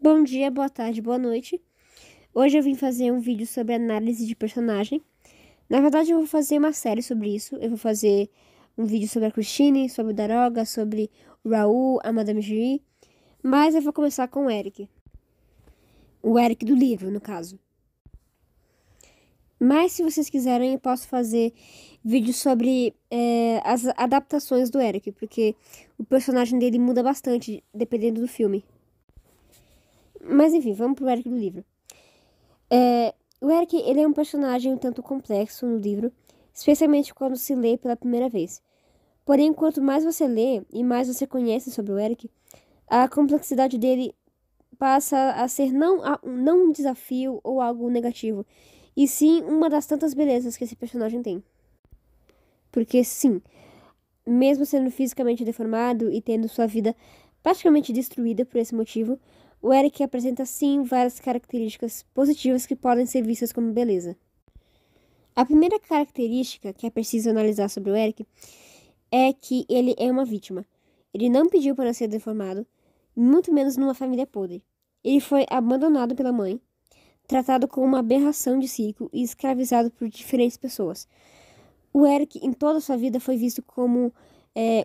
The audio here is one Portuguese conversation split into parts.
Bom dia, boa tarde, boa noite. Hoje eu vim fazer um vídeo sobre análise de personagem. Na verdade, eu vou fazer uma série sobre isso. Eu vou fazer um vídeo sobre a Christine, sobre o Daroga, sobre o Raul, a Madame Jury. Mas eu vou começar com o Eric. O Eric do livro, no caso. Mas se vocês quiserem, eu posso fazer vídeos sobre as adaptações do Eric, porque o personagem dele muda bastante dependendo do filme. Mas enfim, vamos pro Eric do livro. O Eric, ele é um personagem um tanto complexo no livro, especialmente quando se lê pela primeira vez. Porém, quanto mais você lê e mais você conhece sobre o Eric, a complexidade dele passa a ser não um desafio ou algo negativo, e sim uma das tantas belezas que esse personagem tem. Porque sim, mesmo sendo fisicamente deformado e tendo sua vida praticamente destruída por esse motivo, o Eric apresenta sim várias características positivas que podem ser vistas como beleza. A primeira característica que é preciso analisar sobre o Eric é que ele é uma vítima. Ele não pediu para ser deformado, muito menos numa família podre. Ele foi abandonado pela mãe, tratado como uma aberração de circo e escravizado por diferentes pessoas. O Eric, em toda a sua vida, foi visto como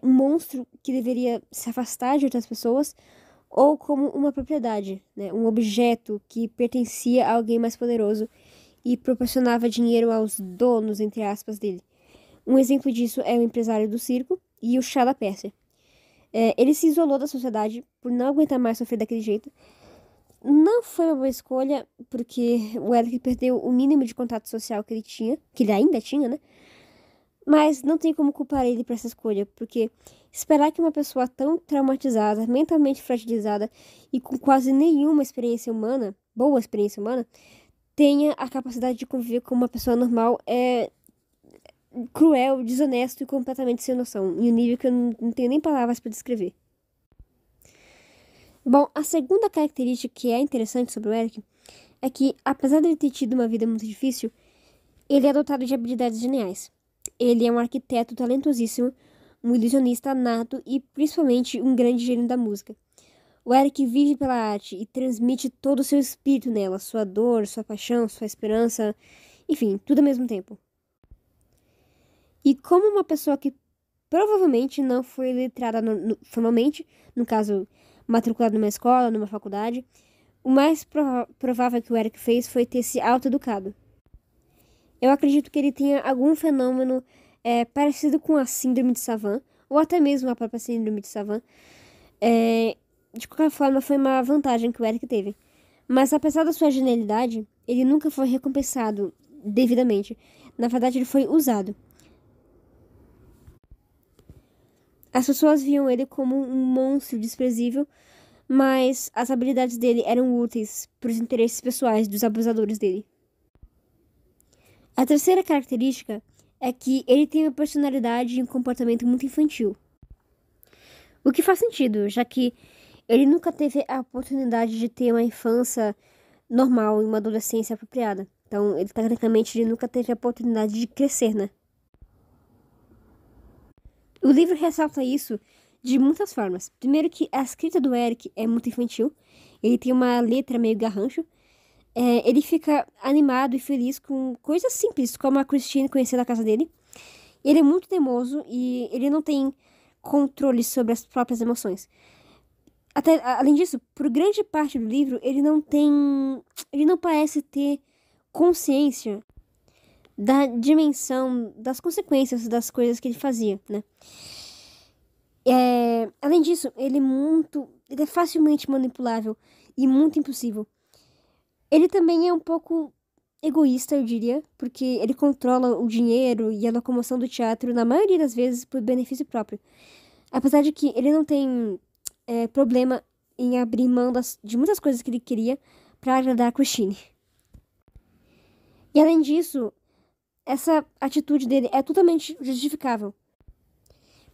um monstro que deveria se afastar de outras pessoas ou como uma propriedade, né? Um objeto que pertencia a alguém mais poderoso e proporcionava dinheiro aos donos, entre aspas, dele. Um exemplo disso é o empresário do circo e o Shah da Pérsia. Ele se isolou da sociedade por não aguentar mais sofrer daquele jeito. Não foi uma boa escolha, porque o Eric perdeu o mínimo de contato social que ele tinha, que ele ainda tinha, né? Mas não tem como culpar ele por essa escolha, porque esperar que uma pessoa tão traumatizada, mentalmente fragilizada e com quase nenhuma experiência humana, boa experiência humana, tenha a capacidade de conviver com uma pessoa normal é cruel, desonesto e completamente sem noção, em um nível que eu não tenho nem palavras para descrever. Bom, a segunda característica que é interessante sobre o Eric é que, apesar de ele ter tido uma vida muito difícil, ele é dotado de habilidades geniais. Ele é um arquiteto talentosíssimo, um ilusionista nato e principalmente um grande gênio da música. O Eric vive pela arte e transmite todo o seu espírito nela, sua dor, sua paixão, sua esperança, enfim, tudo ao mesmo tempo. E como uma pessoa que provavelmente não foi letrada formalmente, no caso, matriculada numa escola, numa faculdade, o mais provável que o Eric fez foi ter se autoeducado. Eu acredito que ele tenha algum fenômeno parecido com a síndrome de Savant, ou até mesmo a própria síndrome de Savant. De qualquer forma, foi uma vantagem que o Eric teve. Mas apesar da sua genialidade, ele nunca foi recompensado devidamente. Na verdade, ele foi usado. As pessoas viam ele como um monstro desprezível, mas as habilidades dele eram úteis para os interesses pessoais dos abusadores dele. A terceira característica é que ele tem uma personalidade e um comportamento muito infantil. O que faz sentido, já que ele nunca teve a oportunidade de ter uma infância normal e uma adolescência apropriada. Então, tecnicamente, ele nunca teve a oportunidade de crescer, né? O livro ressalta isso de muitas formas. Primeiro que a escrita do Eric é muito infantil. Ele tem uma letra meio garrancho. Ele fica animado e feliz com coisas simples, como a Christine conhecer a casa dele. Ele é muito teimoso e ele não tem controle sobre as próprias emoções. Além disso, por grande parte do livro, ele não parece ter consciência da dimensão, das consequências das coisas que ele fazia, né? Além disso, ele é facilmente manipulável e muito impulsivo. Ele também é um pouco egoísta, eu diria, porque ele controla o dinheiro e a locomoção do teatro, na maioria das vezes, por benefício próprio. Apesar de que ele não tem problema em abrir mão de muitas coisas que ele queria para agradar a Christine. E além disso, essa atitude dele é totalmente justificável.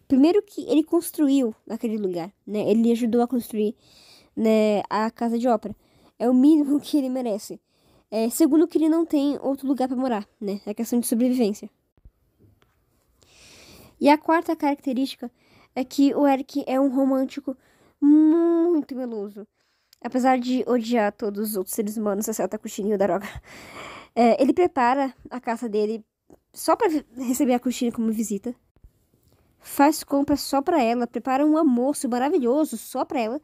Primeiro que ele construiu aquele lugar, né? Ele ajudou a construir, né, a casa de ópera. É o mínimo que ele merece. Segundo que ele não tem outro lugar para morar, né? É questão de sobrevivência. E a quarta característica é que o Eric é um romântico muito meloso. apesar de odiar todos os outros seres humanos, exceto a Kushina e o Daroga, ele prepara a casa dele só pra receber a Kushina como visita. Faz compras só pra ela, prepara um almoço maravilhoso só pra ela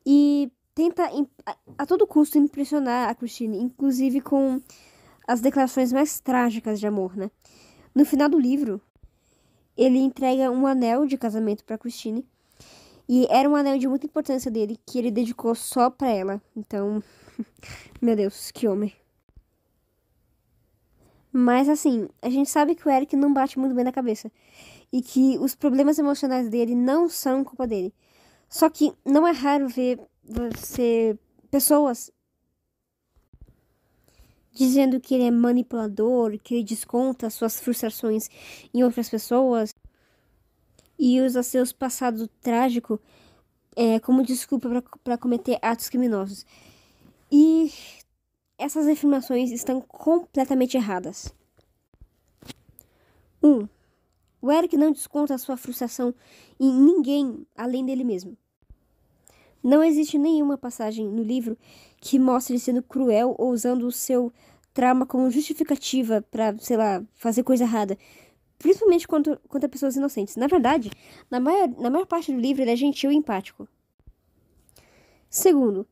e tenta a todo custo impressionar a Kushina, inclusive com as declarações mais trágicas de amor, né? No final do livro, ele entrega um anel de casamento pra Kushina e era um anel de muita importância dele que ele dedicou só pra ela. Então, meu Deus, que homem. Mas assim, a gente sabe que o Eric não bate muito bem na cabeça e que os problemas emocionais dele não são culpa dele. Só que não é raro ver pessoas dizendo que ele é manipulador, que ele desconta suas frustrações em outras pessoas e usa seus passados trágicos como desculpa para cometer atos criminosos. E essas afirmações estão completamente erradas. 1. O Eric não desconta a sua frustração em ninguém além dele mesmo. Não existe nenhuma passagem no livro que mostre ele sendo cruel ou usando o seu trauma como justificativa pra, sei lá, fazer coisa errada. Principalmente contra pessoas inocentes. Na verdade, na maior parte do livro ele é gentil e empático. 2.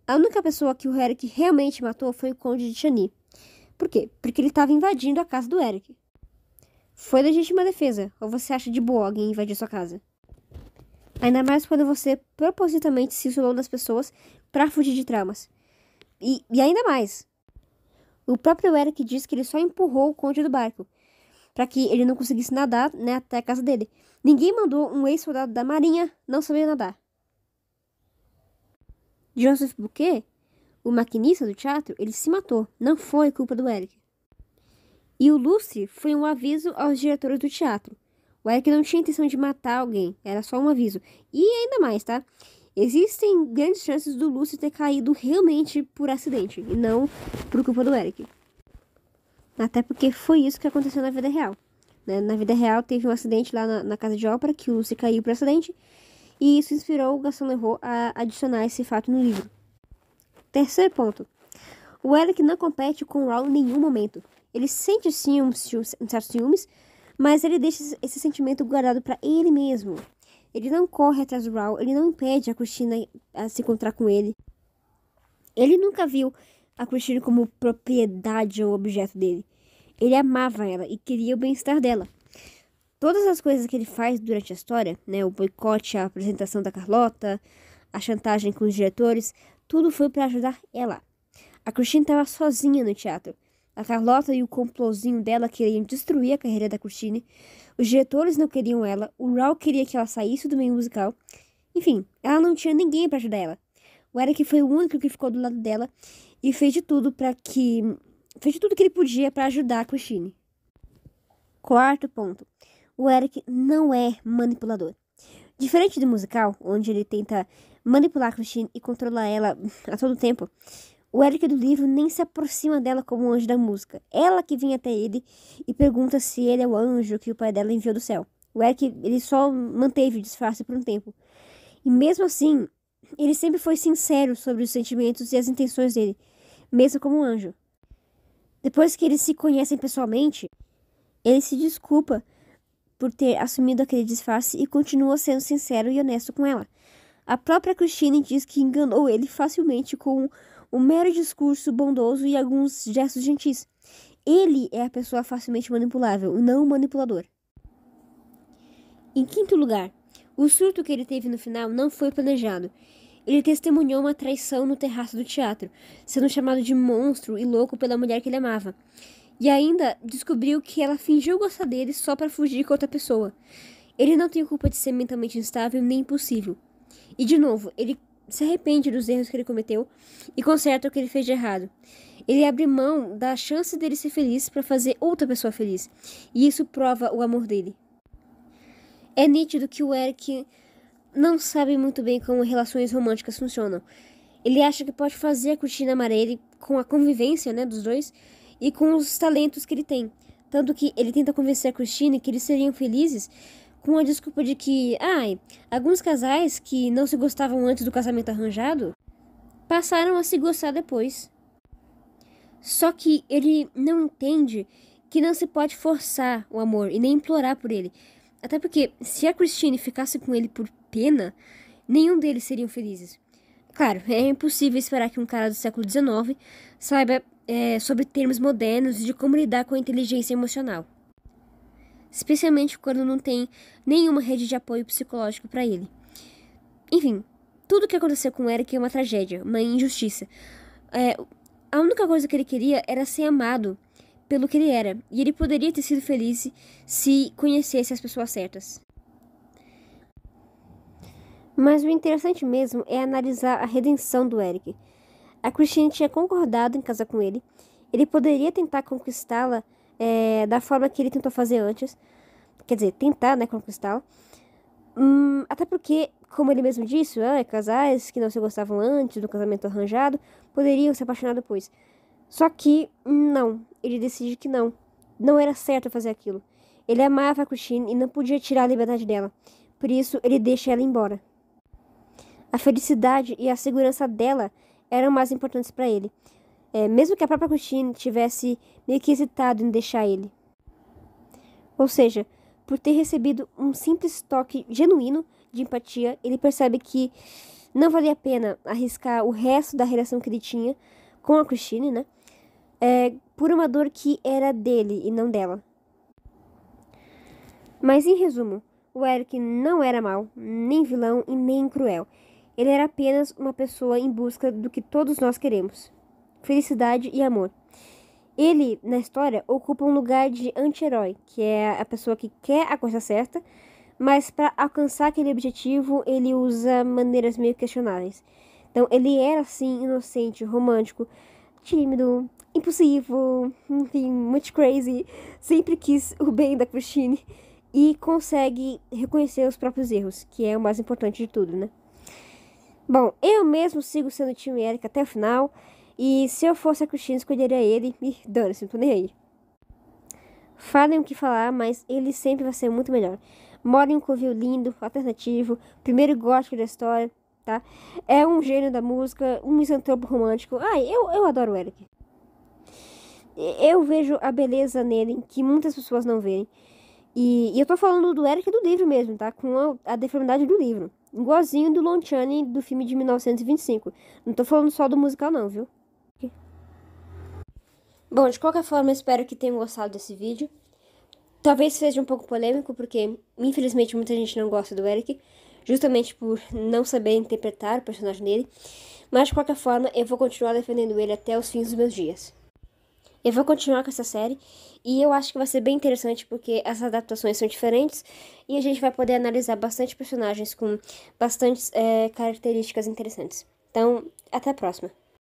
A única pessoa que o Eric realmente matou foi o Conde de Chani. Por quê? Porque ele estava invadindo a casa do Eric. Foi legítima defesa, ou você acha de boa alguém invadir sua casa? Ainda mais quando você propositalmente se isolou das pessoas pra fugir de traumas. E ainda mais. O próprio Eric diz que ele só empurrou o Conde do barco, para que ele não conseguisse nadar, né, até a casa dele. Ninguém mandou um ex-soldado da marinha não saber nadar. Joseph Buquet, o maquinista do teatro, ele se matou. Não foi culpa do Eric. E o Lucy foi um aviso aos diretores do teatro. O Eric não tinha intenção de matar alguém, era só um aviso. E ainda mais, tá? Existem grandes chances do Lucy ter caído realmente por acidente, e não por culpa do Eric. Até porque foi isso que aconteceu na vida real. Né? Na vida real, teve um acidente lá na casa de ópera, que o Lucy caiu por acidente, e isso inspirou o Gaston Leroux a adicionar esse fato no livro. 3º ponto. O Eric não compete com o Raul em nenhum momento. Ele sente certos ciúmes, mas ele deixa esse sentimento guardado para ele mesmo. Ele não corre atrás do Raul, ele não impede a Cristina a se encontrar com ele. Ele nunca viu a Cristina como propriedade ou objeto dele. Ele amava ela e queria o bem-estar dela. Todas as coisas que ele faz durante a história, né, o boicote, a apresentação da Carlota, a chantagem com os diretores, tudo foi para ajudar ela. A Christine estava sozinha no teatro. A Carlota e o complôzinho dela queriam destruir a carreira da Christine. Os diretores não queriam ela. O Raul queria que ela saísse do meio musical. Enfim, ela não tinha ninguém para ajudar ela. O Eric foi o único que ficou do lado dela e fez de tudo que ele podia para ajudar a Christine. 4º ponto. O Eric não é manipulador. Diferente do musical, onde ele tenta manipular a Christine e controlar ela a todo tempo, o Eric do livro nem se aproxima dela como o anjo da música. Ela que vem até ele e pergunta se ele é o anjo que o pai dela enviou do céu. O Eric, ele só manteve o disfarce por um tempo. E mesmo assim, ele sempre foi sincero sobre os sentimentos e as intenções dele, mesmo como um anjo. Depois que eles se conhecem pessoalmente, ele se desculpa por ter assumido aquele disfarce e continua sendo sincero e honesto com ela. A própria Christine diz que enganou ele facilmente com um mero discurso bondoso e alguns gestos gentis. Ele é a pessoa facilmente manipulável, não o manipulador. Em 5º lugar, o surto que ele teve no final não foi planejado. Ele testemunhou uma traição no terraço do teatro, sendo chamado de monstro e louco pela mulher que ele amava. E ainda descobriu que ela fingiu gostar dele só para fugir com outra pessoa. Ele não tem culpa de ser mentalmente instável nem impossível. E de novo, ele se arrepende dos erros que ele cometeu e conserta o que ele fez de errado. Ele abre mão da chance dele ser feliz para fazer outra pessoa feliz. E isso prova o amor dele. É nítido que o Eric não sabe muito bem como relações românticas funcionam. Ele acha que pode fazer a Cristina amar ele com a convivência, né, dos dois e com os talentos que ele tem. Tanto que ele tenta convencer a Christine que eles seriam felizes com a desculpa de que, alguns casais que não se gostavam antes do casamento arranjado passaram a se gostar depois. Só que ele não entende que não se pode forçar o amor e nem implorar por ele. Até porque, se a Christine ficasse com ele por pena, nenhum deles seriam felizes. Claro, é impossível esperar que um cara do século XIX saiba sobre termos modernos e de como lidar com a inteligência emocional. Especialmente quando não tem nenhuma rede de apoio psicológico para ele. Enfim, tudo o que aconteceu com o Eric é uma tragédia, uma injustiça. A única coisa que ele queria era ser amado pelo que ele era, e ele poderia ter sido feliz se conhecesse as pessoas certas. Mas o interessante mesmo é analisar a redenção do Eric. A Christine tinha concordado em casar com ele. Ele poderia tentar conquistá-la da forma que ele tentou fazer antes. Quer dizer, tentar, né, conquistá-la. Até porque, como ele mesmo disse, casais que não se gostavam antes do casamento arranjado poderiam se apaixonar depois. Só que, não. Ele decide que não. Não era certo fazer aquilo. Ele amava a Christine e não podia tirar a liberdade dela. Por isso, ele deixa ela embora. A felicidade e a segurança dela eram mais importantes para ele. Mesmo que a própria Christine tivesse meio que hesitado em deixar ele. Ou seja, por ter recebido um simples toque genuíno de empatia, ele percebe que não valia a pena arriscar o resto da relação que ele tinha com a Christine, né? Por uma dor que era dele e não dela. Mas em resumo, o Eric não era mau, nem vilão e nem cruel. Ele era apenas uma pessoa em busca do que todos nós queremos: felicidade e amor. Ele, na história, ocupa um lugar de anti-herói, que é a pessoa que quer a coisa certa, mas para alcançar aquele objetivo, ele usa maneiras meio questionáveis. Então, ele era, assim, inocente, romântico, tímido, impulsivo, enfim, muito crazy, sempre quis o bem da Christine e consegue reconhecer os próprios erros, que é o mais importante de tudo, né? Bom, eu mesmo sigo sendo o time Eric até o final. E se eu fosse a Christine, escolheria ele. E dane-se, não tô nem aí. Falem o que falar, mas ele sempre vai ser muito melhor. Mora em um covil lindo, alternativo, primeiro gótico da história, tá? É um gênio da música, um misantropo romântico. Ai, eu adoro o Eric. Eu vejo a beleza nele que muitas pessoas não veem. E eu tô falando do Eric do livro mesmo, tá? Com a deformidade do livro. Igualzinho do Lon Chaney do filme de 1925. Não tô falando só do musical não, viu? Bom, de qualquer forma, espero que tenham gostado desse vídeo. Talvez seja um pouco polêmico, porque infelizmente muita gente não gosta do Eric, justamente por não saber interpretar o personagem dele. Mas de qualquer forma, eu vou continuar defendendo ele até os fins dos meus dias. Eu vou continuar com essa série e eu acho que vai ser bem interessante porque as adaptações são diferentes e a gente vai poder analisar bastante personagens com bastantes características interessantes. Então, até a próxima.